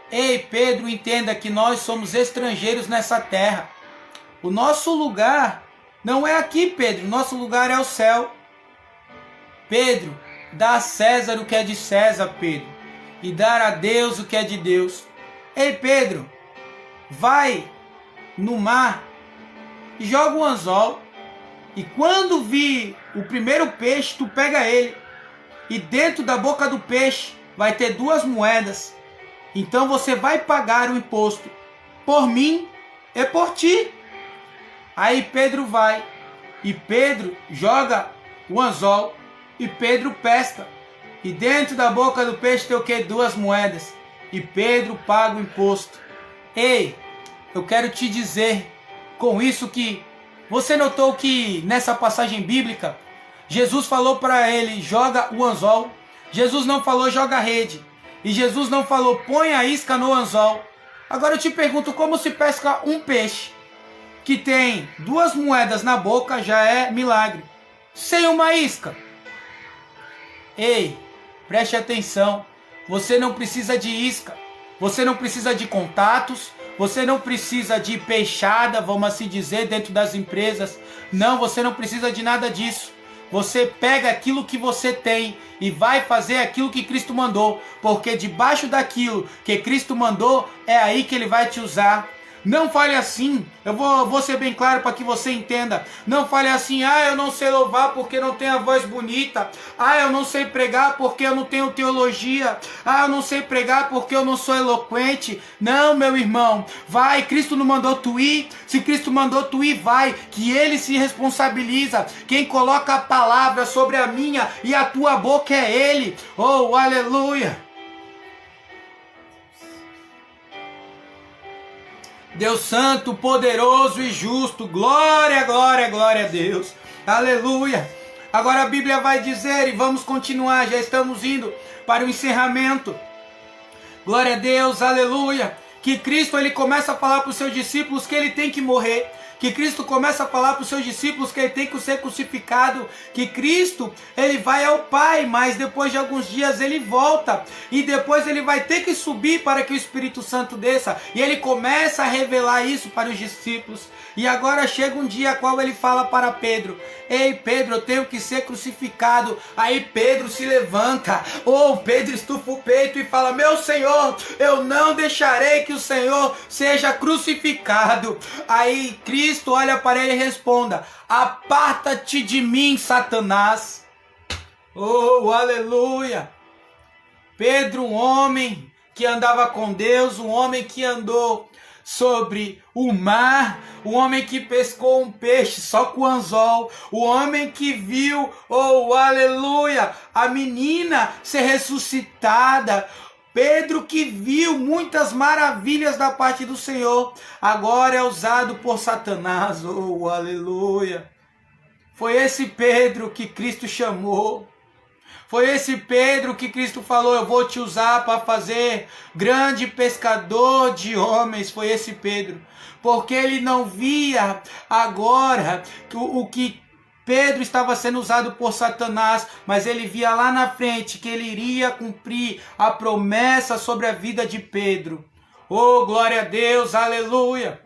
Ei Pedro, entenda que nós somos estrangeiros nessa terra. O nosso lugar não é aqui, Pedro, nosso lugar é o céu. Pedro, dá a César o que é de César, Pedro, e dar a Deus o que é de Deus. Ei Pedro, vai no mar e joga um anzol, e quando vir o primeiro peixe, tu pega ele, e dentro da boca do peixe vai ter 2 moedas. Então você vai pagar o imposto por mim e por ti. Aí Pedro vai, e Pedro joga o anzol, e Pedro pesca, e dentro da boca do peixe tem o que? 2 moedas, e Pedro paga o imposto. Ei, eu quero te dizer com isso que você notou que nessa passagem bíblica Jesus falou para ele: joga o anzol. Jesus não falou joga a rede, e Jesus não falou põe a isca no anzol. Agora eu te pergunto, como se pesca um peixe que tem 2 moedas na boca? Já é milagre. Sem uma isca. Ei, preste atenção, você não precisa de isca, você não precisa de contatos, você não precisa de peixada, vamos assim dizer, dentro das empresas. Não, você não precisa de nada disso. Você pega aquilo que você tem e vai fazer aquilo que Cristo mandou, porque debaixo daquilo que Cristo mandou é aí que ele vai te usar. Não fale assim, eu vou ser bem claro para que você entenda. Não fale assim: eu não sei louvar porque não tenho a voz bonita. Eu não sei pregar porque eu não tenho teologia. Eu não sei pregar porque eu não sou eloquente. Não, meu irmão, vai, Cristo não mandou tu ir. Se Cristo mandou tu ir, vai, que ele se responsabiliza. Quem coloca a palavra sobre a minha e a tua boca é ele. Oh, aleluia. Deus santo, poderoso e justo, glória, glória, glória a Deus, aleluia. Agora a Bíblia vai dizer, e vamos continuar, já estamos indo para o encerramento, glória a Deus, aleluia, que Cristo ele começa a falar para os seus discípulos que ele tem que morrer, que Cristo começa a falar para os seus discípulos que ele tem que ser crucificado, que Cristo ele vai ao Pai, mas depois de alguns dias ele volta, e depois ele vai ter que subir para que o Espírito Santo desça, e ele começa a revelar isso para os discípulos. E agora chega um dia qual ele fala para Pedro: ei Pedro, eu tenho que ser crucificado. Aí Pedro se levanta, Pedro estufa o peito e fala: meu Senhor, eu não deixarei que o Senhor seja crucificado. Aí Cristo olha para ele e responda: aparta-te de mim, Satanás. Oh, aleluia. Pedro, um homem que andava com Deus, um homem que andou sobre o mar, o homem que pescou um peixe só com anzol, o homem que viu, oh aleluia, a menina ser ressuscitada, Pedro que viu muitas maravilhas da parte do Senhor, agora é usado por Satanás, oh aleluia. Foi esse Pedro que Cristo chamou. Foi esse Pedro que Cristo falou, eu vou te usar para fazer grande pescador de homens. Foi esse Pedro. Porque ele não via agora o que Pedro estava sendo usado por Satanás, mas ele via lá na frente que ele iria cumprir a promessa sobre a vida de Pedro. Oh, glória a Deus, aleluia.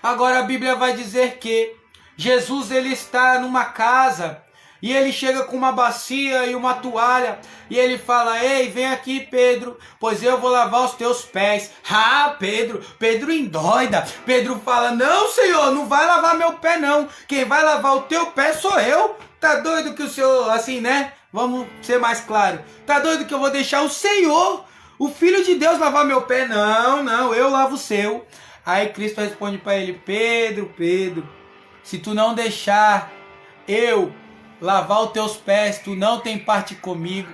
Agora a Bíblia vai dizer que Jesus ele está numa casa e ele chega com uma bacia e uma toalha e ele fala, ei, vem aqui Pedro, pois eu vou lavar os teus pés. Ah, Pedro endoida. Pedro fala, não Senhor, não vai lavar meu pé não, quem vai lavar o teu pé sou eu. Tá doido que o Senhor, assim né, vamos ser mais claro, tá doido que eu vou deixar o Senhor, o Filho de Deus lavar meu pé? Não, eu lavo o seu. Aí Cristo responde para ele, Pedro, se tu não deixar eu lavar os teus pés, tu não tem parte comigo.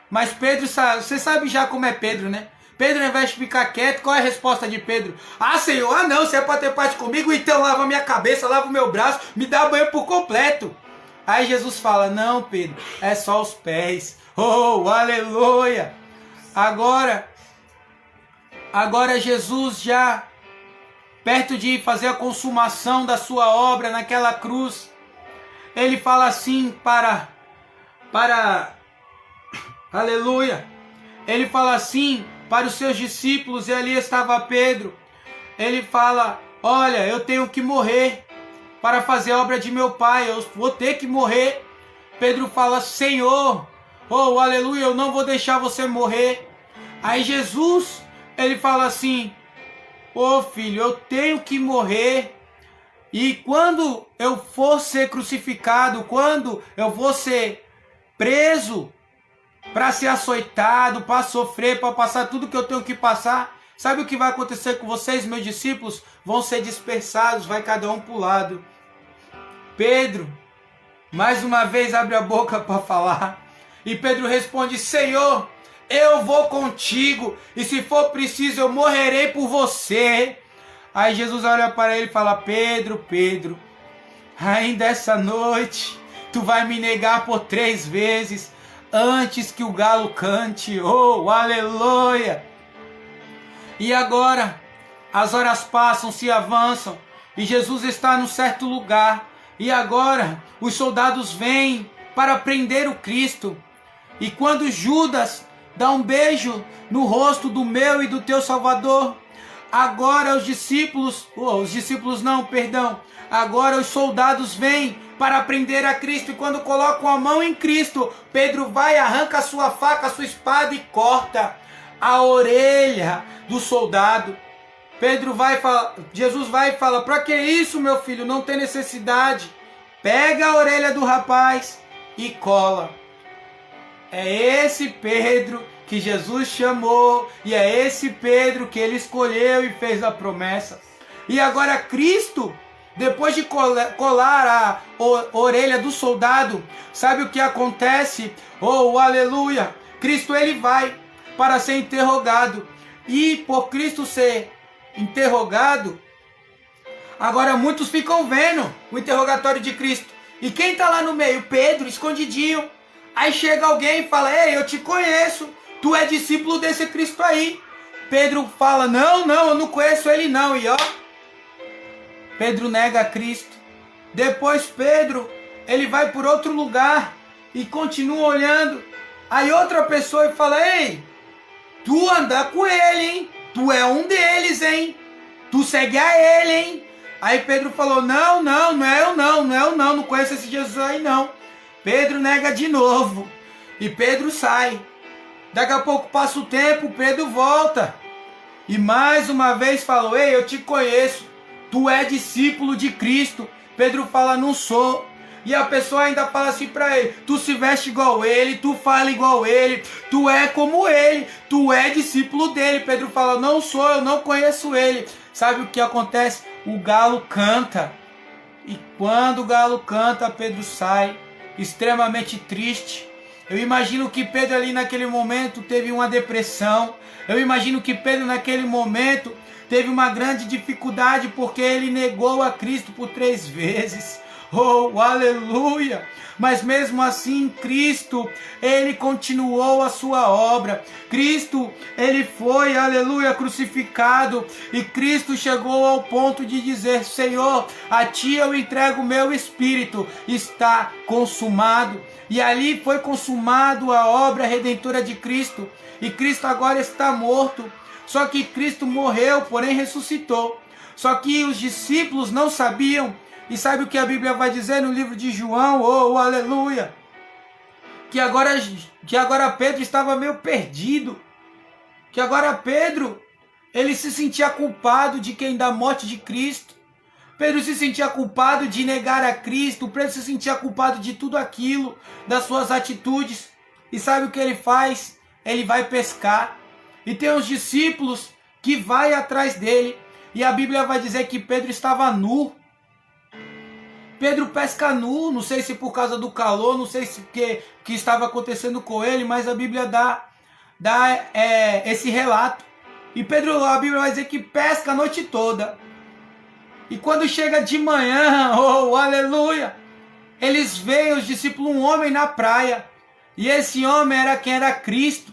Mas Pedro, você sabe já como é Pedro, né? Pedro, ao invés de ficar quieto, qual é a resposta de Pedro? Ah, Senhor, não, se é para ter parte comigo, então lava minha cabeça, lava o meu braço, me dá banho por completo. Aí Jesus fala, não Pedro, é só os pés. Oh, aleluia. Agora Jesus já perto de fazer a consumação da sua obra naquela cruz, ele fala assim aleluia, ele fala assim para os seus discípulos, e ali estava Pedro, ele fala, olha, eu tenho que morrer para fazer a obra de meu Pai, eu vou ter que morrer. Pedro fala, Senhor, oh aleluia, eu não vou deixar você morrer. Aí Jesus, ele fala assim, ô filho, eu tenho que morrer, e quando eu for ser crucificado, quando eu vou ser preso, para ser açoitado, para sofrer, para passar tudo que eu tenho que passar, sabe o que vai acontecer com vocês, meus discípulos? Vão ser dispersados, vai cada um para o lado. Pedro, mais uma vez abre a boca para falar, e Pedro responde, Senhor, eu vou contigo, e se for preciso eu morrerei por você. Aí Jesus olha para ele e fala, Pedro, ainda essa noite tu vai me negar por 3 vezes antes que o galo cante. Oh, aleluia. E agora as horas passam, se avançam, e Jesus está num certo lugar, e agora os soldados vêm para prender o Cristo. E quando Judas dá um beijo no rosto do meu e do teu Salvador, agora agora os soldados vêm para prender a Cristo, e quando colocam a mão em Cristo, Pedro vai, arranca a sua faca, a sua espada e corta a orelha do soldado. Jesus vai e fala, para que isso, meu filho? Não tem necessidade. Pega a orelha do rapaz e cola. É esse Pedro que Jesus chamou, e é esse Pedro que ele escolheu e fez a promessa. E agora Cristo, depois de colar a orelha do soldado, sabe o que acontece? Oh, aleluia! Cristo ele vai para ser interrogado, e por Cristo ser interrogado, agora muitos ficam vendo o interrogatório de Cristo. E quem está lá no meio? Pedro, escondidinho. Aí chega alguém e fala, ei, eu te conheço, tu é discípulo desse Cristo aí. Pedro fala, não, eu não conheço ele não. E ó, Pedro nega a Cristo. Depois Pedro, ele vai por outro lugar e continua olhando. Aí outra pessoa fala, ei, tu anda com ele, hein? Tu é um deles, hein? Tu segue a ele, hein? Aí Pedro falou, não é eu não conheço esse Jesus aí não. Pedro nega de novo, e Pedro sai. Daqui a pouco passa o tempo, Pedro volta, e mais uma vez falou, ei, eu te conheço, tu é discípulo de Cristo. Pedro fala, não sou. E a pessoa ainda fala assim para ele: tu se veste igual ele, tu fala igual ele, tu é como ele, tu é discípulo dele. Pedro fala: não sou, eu não conheço ele. Sabe o que acontece? O galo canta. E quando o galo canta, Pedro sai extremamente triste. Eu imagino que Pedro ali naquele momento teve uma depressão. Eu imagino que Pedro naquele momento teve uma grande dificuldade porque ele negou a Cristo por 3 vezes. Oh, aleluia! Mas mesmo assim, Cristo, ele continuou a sua obra. Cristo, ele foi, aleluia, crucificado. E Cristo chegou ao ponto de dizer: Senhor, a ti eu entrego o meu espírito. Está consumado. E ali foi consumado a obra redentora de Cristo. E Cristo agora está morto. Só que Cristo morreu, porém ressuscitou. Só que os discípulos não sabiam. E sabe o que a Bíblia vai dizer no livro de João? Oh, aleluia! Que agora Pedro estava meio perdido. Que agora Pedro, ele se sentia culpado de quem? Da morte de Cristo. Pedro se sentia culpado de negar a Cristo. Pedro se sentia culpado de tudo aquilo, das suas atitudes. E sabe o que ele faz? Ele vai pescar. E tem os discípulos que vai atrás dele. E a Bíblia vai dizer que Pedro estava nu. Pedro pesca nu, não sei se por causa do calor, não sei se que estava acontecendo com ele, mas a Bíblia dá esse relato. E Pedro, a Bíblia vai dizer que pesca a noite toda. E quando chega de manhã, oh, aleluia, eles veem os discípulos, um homem na praia. E esse homem era quem? Era Cristo.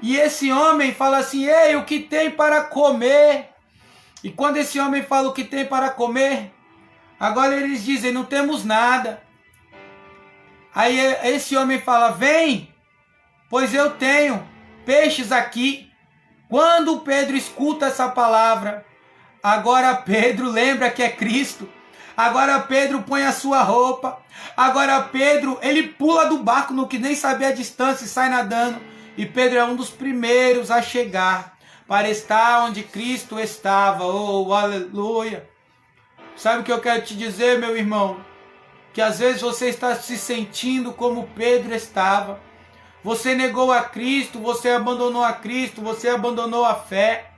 E esse homem fala assim: ei, o que tem para comer? E quando esse homem fala o que tem para comer, agora eles dizem: não temos nada. Aí esse homem fala: vem, pois eu tenho peixes aqui. Quando Pedro escuta essa palavra, agora Pedro lembra que é Cristo. Agora Pedro põe a sua roupa. Agora Pedro, ele pula do barco no que nem sabia a distância e sai nadando. E Pedro é um dos primeiros a chegar para estar onde Cristo estava. Oh, aleluia! Sabe o que eu quero te dizer, meu irmão? Que às vezes você está se sentindo como Pedro estava. Você negou a Cristo, você abandonou a Cristo, você abandonou a fé.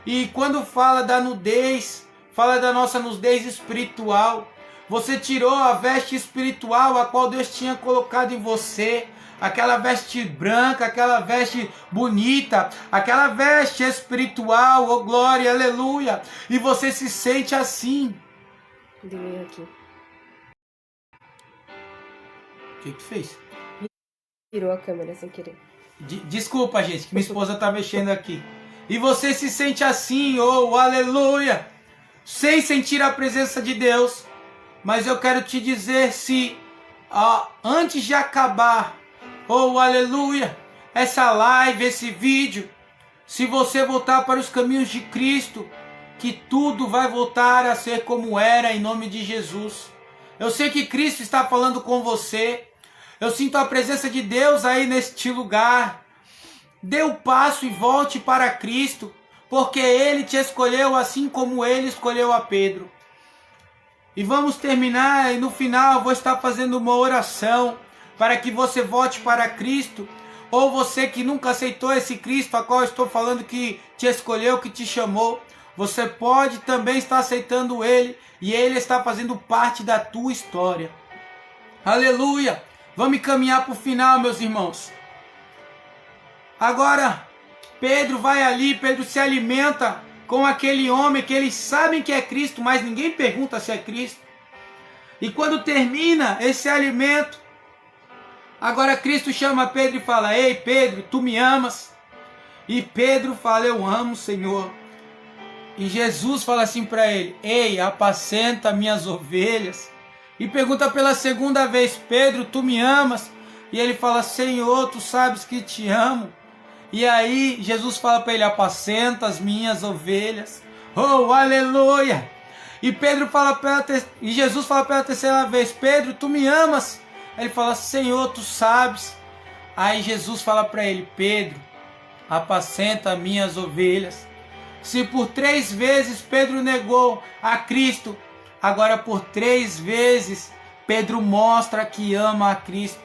E quando fala da nudez, fala da nossa nudez espiritual. Você tirou a veste espiritual a qual Deus tinha colocado em você. Aquela veste branca, aquela veste bonita, aquela veste espiritual, oh glória, aleluia. E você se sente assim. Dei aqui. O que fez? Virou a câmera sem querer. Desculpa, gente, que minha esposa tá mexendo aqui. E você se sente assim, oh aleluia, sem sentir a presença de Deus. Mas eu quero te dizer, se antes de acabar, oh aleluia, essa live, esse vídeo, se você voltar para os caminhos de Cristo, que tudo vai voltar a ser como era em nome de Jesus. Eu sei que Cristo está falando com você. Eu sinto a presença de Deus aí neste lugar. Dê o passo e volte para Cristo, porque Ele te escolheu assim como Ele escolheu a Pedro. E vamos terminar, e no final eu vou estar fazendo uma oração para que você volte para Cristo, ou você que nunca aceitou esse Cristo, a qual eu estou falando, que te escolheu, que te chamou, você pode também estar aceitando Ele, e Ele está fazendo parte da tua história. Aleluia! Vamos caminhar para o final, meus irmãos. Agora, Pedro vai ali, Pedro se alimenta com aquele homem que eles sabem que é Cristo, mas ninguém pergunta se é Cristo. E quando termina esse alimento, agora Cristo chama Pedro e fala: ei Pedro, tu me amas? E Pedro fala: eu amo, Senhor. E Jesus fala assim para ele: ei, apacenta minhas ovelhas. E pergunta pela segunda vez: Pedro, tu me amas? E ele fala: Senhor, tu sabes que te amo. E aí Jesus fala para ele: apacenta as minhas ovelhas. Oh, aleluia! E Jesus fala pela terceira vez: Pedro, tu me amas? Ele fala: Senhor, tu sabes. Aí Jesus fala para ele: Pedro, apacenta as minhas ovelhas. Se por 3 vezes Pedro negou a Cristo, agora por 3 vezes Pedro mostra que ama a Cristo.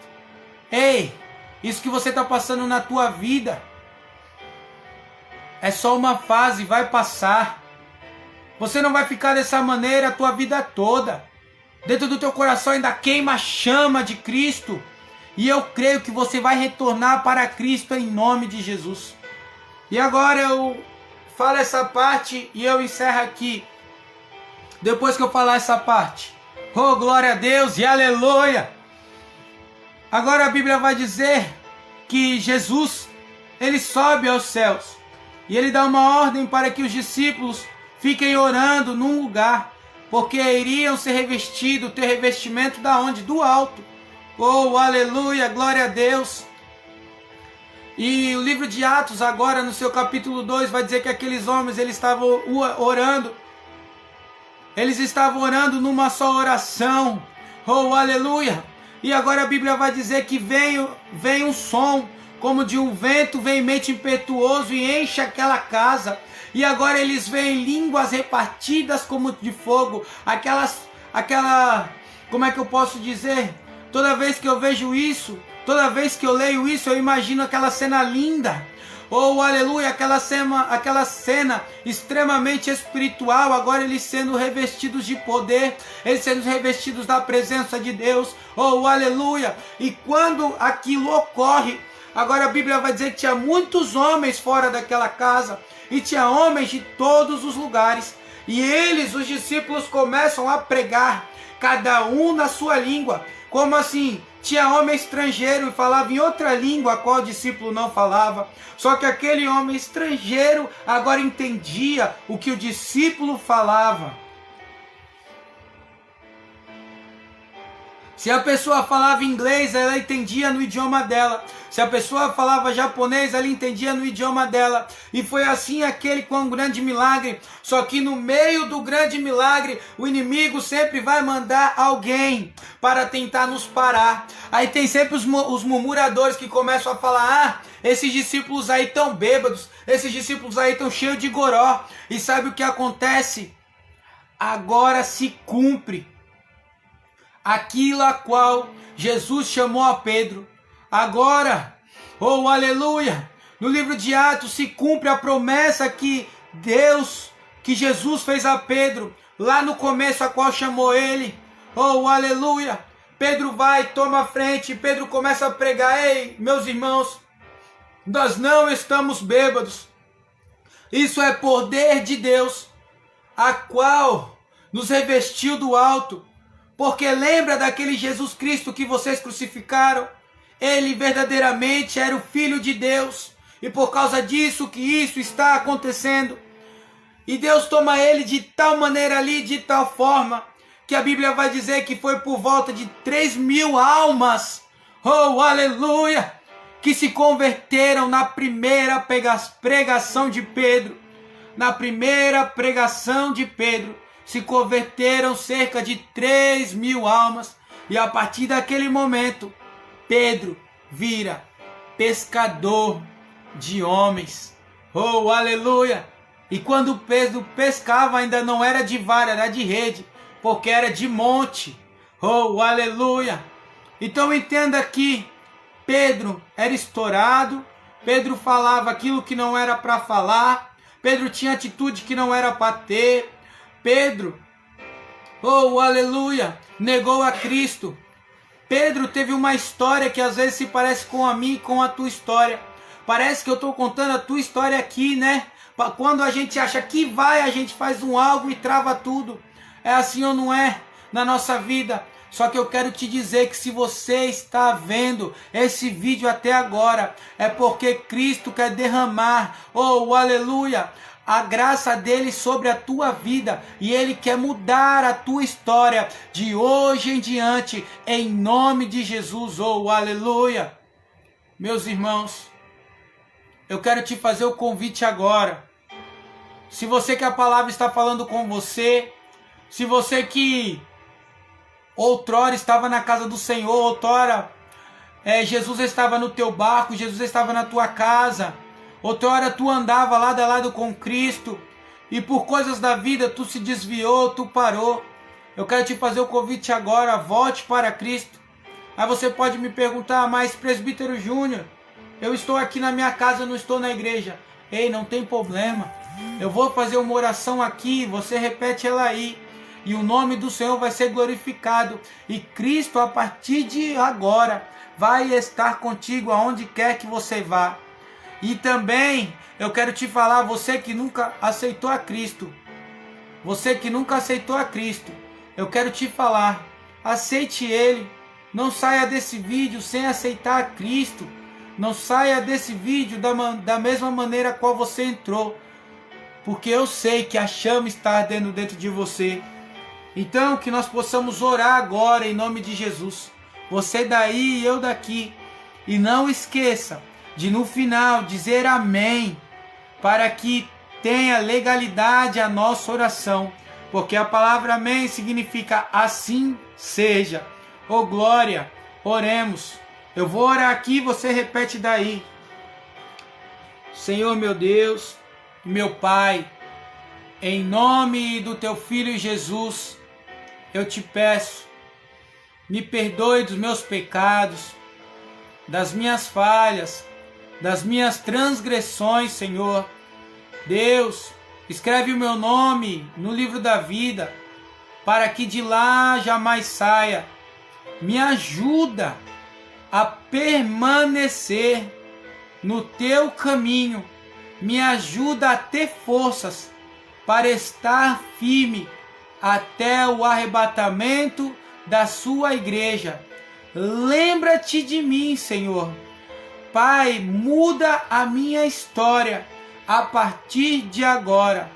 Ei, isso que você está passando na tua vida é só uma fase, vai passar. Você não vai ficar dessa maneira a tua vida toda. Dentro do teu coração ainda queima a chama de Cristo. E eu creio que você vai retornar para Cristo em nome de Jesus. E agora eu falo essa parte e eu encerro aqui. Depois que eu falar essa parte. Oh, glória a Deus e aleluia! Agora a Bíblia vai dizer que Jesus, ele sobe aos céus. E ele dá uma ordem para que os discípulos fiquem orando num lugar. Porque iriam ser revestidos, ter revestimento da onde? Do alto. Oh, aleluia, glória a Deus. E o livro de Atos agora no seu capítulo 2 vai dizer que aqueles homens eles estavam orando. Eles estavam orando numa só oração. Oh, aleluia. E agora a Bíblia vai dizer que vem um som como de um vento veemente impetuoso e enche aquela casa. E agora eles veem línguas repartidas como de fogo. Como é que eu posso dizer? Toda vez que eu vejo isso, toda vez que eu leio isso, eu imagino aquela cena linda. Oh, aleluia, aquela cena extremamente espiritual. Agora eles sendo revestidos de poder, eles sendo revestidos da presença de Deus. Oh, aleluia. E quando aquilo ocorre, agora a Bíblia vai dizer que tinha muitos homens fora daquela casa. E tinha homens de todos os lugares. E eles, os discípulos, começam a pregar, cada um na sua língua. Como assim? Tinha homem estrangeiro e falava em outra língua, a qual o discípulo não falava. Só que aquele homem estrangeiro agora entendia o que o discípulo falava. Se a pessoa falava inglês, ela entendia no idioma dela. Se a pessoa falava japonês, ela entendia no idioma dela. E foi assim aquele com um grande milagre. Só que no meio do grande milagre, o inimigo sempre vai mandar alguém para tentar nos parar. Aí tem sempre os murmuradores que começam a falar: esses discípulos aí estão bêbados, esses discípulos aí estão cheios de goró. E sabe o que acontece? Agora se cumpre aquilo a qual Jesus chamou a Pedro. Agora, oh aleluia, no livro de Atos se cumpre a promessa que Jesus fez a Pedro, lá no começo a qual chamou ele. Oh aleluia, Pedro vai, toma a frente, Pedro começa a pregar: ei, meus irmãos, nós não estamos bêbados. Isso é poder de Deus, a qual nos revestiu do alto. Porque lembra daquele Jesus Cristo que vocês crucificaram? Ele verdadeiramente era o Filho de Deus. E por causa disso que isso está acontecendo. E Deus toma ele de tal maneira ali, de tal forma, que a Bíblia vai dizer que foi por volta de 3.000 almas. Oh, aleluia! Que se converteram na primeira pregação de Pedro. Na primeira pregação de Pedro. Se converteram cerca de 3.000 almas. E a partir daquele momento, Pedro vira pescador de homens. Oh, aleluia! E quando Pedro pescava, ainda não era de vara, era de rede, porque era de monte. Oh, aleluia! Então entenda que Pedro era estourado, Pedro falava aquilo que não era para falar, Pedro tinha atitude que não era para ter. Pedro, oh aleluia, negou a Cristo. Pedro teve uma história que às vezes se parece com a minha e com a tua história. Parece que eu estou contando a tua história aqui, né? Quando a gente acha que vai, a gente faz algo e trava tudo. É assim ou não é na nossa vida? Só que eu quero te dizer que se você está vendo esse vídeo até agora, é porque Cristo quer derramar, oh aleluia, a graça dele sobre a tua vida, e ele quer mudar a tua história de hoje em diante, em nome de Jesus, oh aleluia. Meus irmãos, eu quero te fazer o convite agora. Se você que a palavra está falando com você, se você que outrora estava na casa do Senhor, outrora Jesus estava no teu barco, Jesus estava na tua casa, outrora tu andava lado a lado com Cristo e por coisas da vida tu se desviou, tu parou. Eu quero te fazer o convite agora, volte para Cristo. Aí você pode me perguntar, mas presbítero Júnior, eu estou aqui na minha casa, não estou na igreja. Ei, não tem problema. Eu vou fazer uma oração aqui, você repete ela aí. E o nome do Senhor vai ser glorificado. E Cristo, a partir de agora, vai estar contigo aonde quer que você vá. E também, eu quero te falar, você que nunca aceitou a Cristo. Você que nunca aceitou a Cristo. Eu quero te falar, aceite Ele. Não saia desse vídeo sem aceitar a Cristo. Não saia desse vídeo da mesma maneira qual você entrou. Porque eu sei que a chama está ardendo dentro de você. Então que nós possamos orar agora em nome de Jesus. Você daí e eu daqui. E não esqueça de no final dizer amém. Para que tenha legalidade a nossa oração. Porque a palavra amém significa assim seja. Oh glória, oremos. Eu vou orar aqui, você repete daí. Senhor meu Deus, meu Pai, em nome do Teu Filho Jesus, eu te peço, me perdoe dos meus pecados, das minhas falhas, das minhas transgressões, Senhor. Deus, escreve o meu nome no livro da vida, para que de lá jamais saia. Me ajuda a permanecer no Teu caminho. Me ajuda a ter forças para estar firme até o arrebatamento da Sua igreja. Lembra-te de mim, Senhor. Pai, muda a minha história a partir de agora.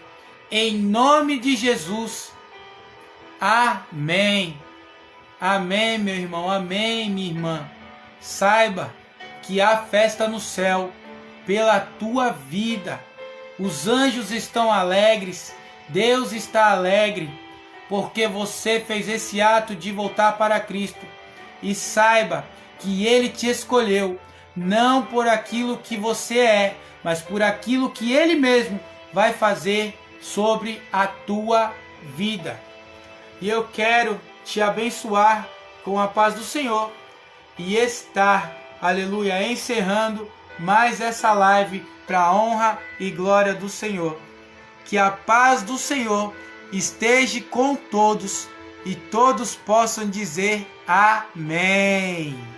Em nome de Jesus. Amém. Amém, meu irmão. Amém, minha irmã. Saiba que há festa no céu pela tua vida. Os anjos estão alegres. Deus está alegre porque você fez esse ato de voltar para Cristo. E saiba que Ele te escolheu não por aquilo que você é, mas por aquilo que Ele mesmo vai fazer sobre a tua vida. E eu quero te abençoar com a paz do Senhor e estar, aleluia, encerrando mais essa live para a honra e glória do Senhor. Que a paz do Senhor esteja com todos e todos possam dizer amém.